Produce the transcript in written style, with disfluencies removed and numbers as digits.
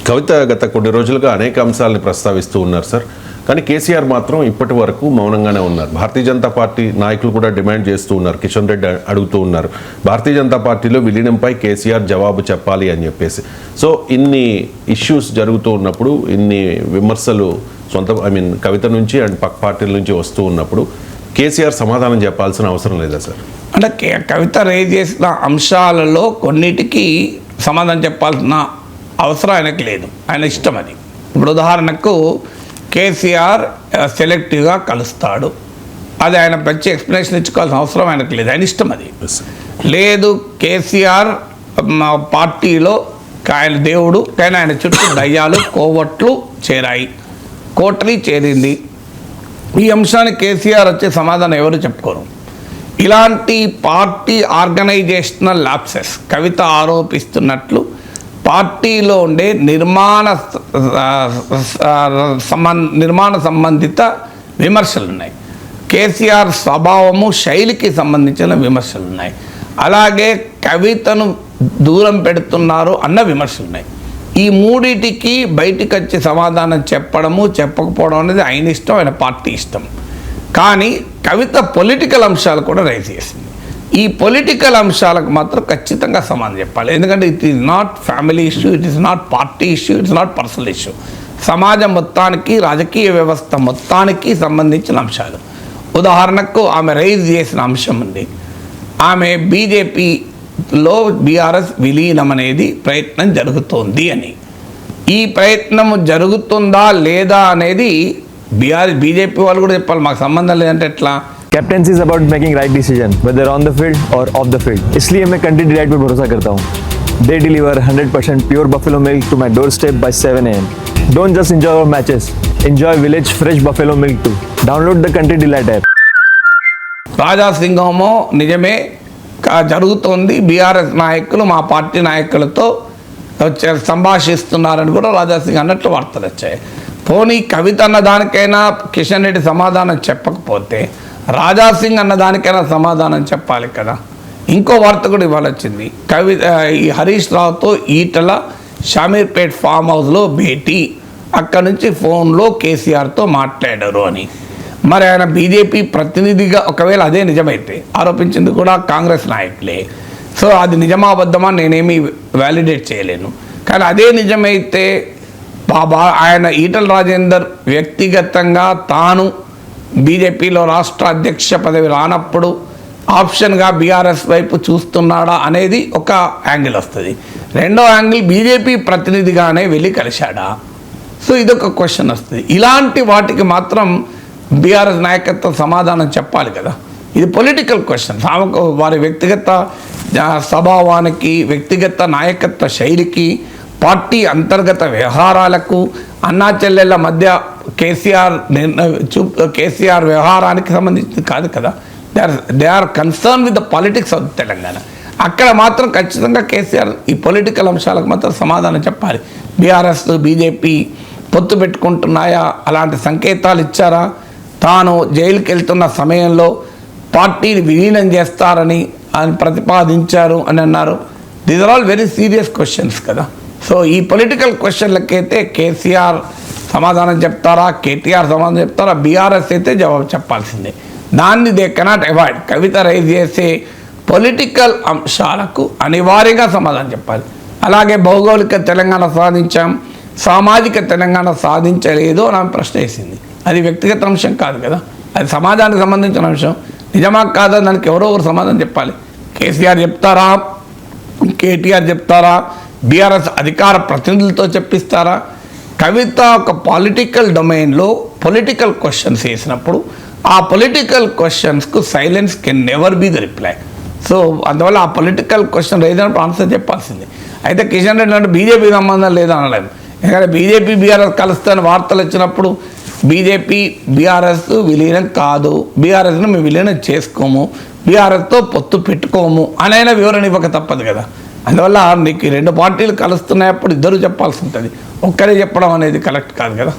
కవిత గత కొన్ని రోజులుగా అనేక అంశాలను ప్రస్తావిస్తూ ఉన్నారు సార్. కానీ కేసీఆర్ మాత్రం ఇప్పటి వరకు మౌనంగానే ఉన్నారు. భారతీయ జనతా పార్టీ నాయకులు కూడా డిమాండ్ చేస్తూ ఉన్నారు. కిషన్ రెడ్డి అడుగుతూ ఉన్నారు, భారతీయ జనతా పార్టీలో విలీనంపై కేసీఆర్ జవాబు చెప్పాలి అని చెప్పేసి. సో ఇన్ని ఇష్యూస్ జరుగుతూ ఉన్నప్పుడు, ఇన్ని విమర్శలు కవిత నుంచి అండ్ పక్క పార్టీల నుంచి వస్తూ ఉన్నప్పుడు కేసీఆర్ సమాధానం చెప్పాల్సిన అవసరం లేదా సార్? అంటే కవిత రేజ్ చేసిన అంశాలలో కొన్నిటికి సమాధానం చెప్పాల్సిన అవసరం ఆయనకు లేదు, ఆయన ఇష్టం అది. ఇప్పుడు ఉదాహరణకు కేసీఆర్ సెలెక్టివ్గా కలుస్తాడు, అది ఆయన మంచి ఎక్స్ప్లెనేషన్ ఇచ్చుకోవాల్సిన అవసరం ఆయనకు లేదు, ఆయన ఇష్టం అది. లేదు కేసీఆర్ పార్టీలో ఆయన దేవుడు, కానీ ఆయన చుట్టూ దయ్యాలు కోవట్లు చేరాయి, కోటరీ చేరింది, ఈ అంశాన్ని కేసీఆర్ వచ్చే సమాధానం ఎవరు చెప్పుకోరు. ఇలాంటి పార్టీ ఆర్గనైజేషనల్ ల్యాప్సెస్ కవిత ఆరోపిస్తున్నట్లు పార్టీలో ఉండే నిర్మాణ సంబంధిత విమర్శలు ఉన్నాయి. కేసీఆర్ స్వభావము శైలికి సంబంధించిన విమర్శలు ఉన్నాయి. అలాగే కవితను దూరం పెడుతున్నారు అన్న విమర్శలు ఉన్నాయి. ఈ మూడిటికి బయటికి వచ్చి సమాధానం చెప్పడము చెప్పకపోవడం అనేది ఆయన ఇష్టం, ఆయన పార్టీ ఇష్టం. కానీ కవిత పొలిటికల్ అంశాలు కూడా రైజ్ చేసింది. ఈ పొలిటికల్ అంశాలకు మాత్రం ఖచ్చితంగా సమాధానం చెప్పాలి. ఎందుకంటే it is not family issue, it is not party issue, it's not personal issue. సమాజం మొత్తానికి, రాజకీయ వ్యవస్థ మొత్తానికి సంబంధించిన అంశాలు. ఉదాహరణకు ఆమె రైజ్ చేసిన అంశం ఉంది, ఆమె బీజేపీలో బీఆర్ఎస్ విలీనం అనేది ప్రయత్నం జరుగుతోంది అని. ఈ ప్రయత్నం జరుగుతుందా లేదా అనేది బీజేపీ వాళ్ళు కూడా చెప్పాలి, మాకు సంబంధం లేదంటే ఎట్లా? Captaincy is about making right decision whether on the field or off the field. इसलिए मैं कंट्री डिलाइट पर भरोसा करता हूँ. They deliver 100% pure buffalo milk to my doorstep by 7 AM. Don't just enjoy our matches. Enjoy village fresh buffalo milk too. Download the country delight app. రాజాసింగమో నిజమే జరుగుతోంది, BRS నాయకులు మా పార్టీ నాయకులతో సంభాషిస్తున్నారని కూడా రాజాసింగ్ అన్నట్లు వార్తలు వచ్చాయి. పోనీ కవిత అన్న దానికైనా కిషన్ రెడ్డి సమాధానం చెప్పకపోతే రాజాసింగ్ అన్న దానికైనా సమాధానం చెప్పాలి కదా. ఇంకో వార్త కూడా ఇవాళ వచ్చింది, ఈ హరీష్ రావుతో ఈటల షామీర్పేట్ ఫామ్ హౌస్లో భేటీ, అక్కడి నుంచి ఫోన్లో కేసీఆర్తో మాట్లాడారు అని. మరి ఆయన బీజేపీ ప్రతినిధిగా, ఒకవేళ అదే నిజమైతే, ఆరోపించింది కూడా కాంగ్రెస్ నాయకులే, సో అది నిజమాబద్ధమా నేనేమీ వ్యాలిడేట్ చేయలేను. కానీ అదే నిజమైతే ఆయన ఈటల రాజేందర్ వ్యక్తిగతంగా తాను బీజేపీలో రాష్ట్ర అధ్యక్ష పదవి రానప్పుడు ఆప్షన్గా బీఆర్ఎస్ వైపు చూస్తున్నాడా అనేది ఒక యాంగిల్ వస్తుంది. రెండో యాంగిల్ బీజేపీ ప్రతినిధిగానే వెళ్ళి కలిశాడా, సో ఇదొక క్వశ్చన్ వస్తుంది. ఇలాంటి వాటికి మాత్రం బీఆర్ఎస్ నాయకత్వం సమాధానం చెప్పాలి కదా. ఇది పొలిటికల్ క్వశ్చన్. వారి వ్యక్తిగత స్వభావానికి, వ్యక్తిగత నాయకత్వ శైలికి, పార్టీ అంతర్గత వ్యవహారాలకు, అన్నా చెల్లెళ్ళ మధ్య కేసీఆర్ వ్యవహారానికి సంబంధించింది కాదు కదా. They are concern with the politics of Telangana. అక్కడ మాత్రం ఖచ్చితంగా కేసీఆర్ ఈ పొలిటికల్ అంశాలకు మాత్రం సమాధానం చెప్పాలి. బీఆర్ఎస్ బీజేపీ పొత్తు పెట్టుకుంటున్నాయా, అలాంటి సంకేతాలు ఇచ్చారా, తాను జైలుకి వెళ్తున్న సమయంలో పార్టీని విలీనం చేస్తారని ఆయన ప్రతిపాదించారు అని అన్నారు. These are all very serious questions కదా. సో ఈ పొలిటికల్ క్వశ్చన్లకైతే కేసీఆర్ సమాధానం చెప్తారా, కేటీఆర్ సమాధానం చెప్తారా, బీఆర్ఎస్ అయితే జవాబు చెప్పాల్సిందే. దాన్ని they cannot avoid. Kavitha raise చేసే పొలిటికల్ అంశాలకు అనివార్యంగా సమాధానం చెప్పాలి. అలాగే భౌగోళిక తెలంగాణ సాధించాం, సామాజిక తెలంగాణ సాధించలేదు అని ఆమె ప్రశ్న వేసింది. అది వ్యక్తిగత అంశం కాదు కదా, అది సమాజానికి సంబంధించిన అంశం. నిజమా కాదా దానికి ఎవరో ఒకరు సమాధానం చెప్పాలి. కేసీఆర్ చెప్తారా, కేటీఆర్ చెప్తారా, బీఆర్ఎస్ అధికార ప్రతినిధులతో చెప్పిస్తారా? కవిత ఒక పొలిటికల్ డొమైన్లో పొలిటికల్ క్వశ్చన్స్ వేసినప్పుడు ఆ పొలిటికల్ క్వశ్చన్స్కు silence can never be the reply. So అందువల్ల ఆ పొలిటికల్ క్వశ్చన్ రైజినప్పుడు ఆన్సర్ చెప్పాల్సింది. అయితే కిషన్ రెడ్డి అంటే బీజేపీ సంబంధం లేదనలేదు. ఎందుకంటే బీజేపీ బీఆర్ఎస్ కలుస్తాయని వార్తలు వచ్చినప్పుడు బీజేపీ బీఆర్ఎస్ విలీనం కాదు, బీఆర్ఎస్ను మేము విలీనం చేసుకోము, బీఆర్ఎస్తో పొత్తు పెట్టుకోము అనైనా వివరణ ఇవ్వక తప్పదు కదా. అందువల్ల నీకు రెండు పార్టీలు కలుస్తున్నాయప్పుడు ఇద్దరు చెప్పాల్సి ఉంటుంది, ఒక్కరే చెప్పడం అనేది కరెక్ట్ కాదు కదా.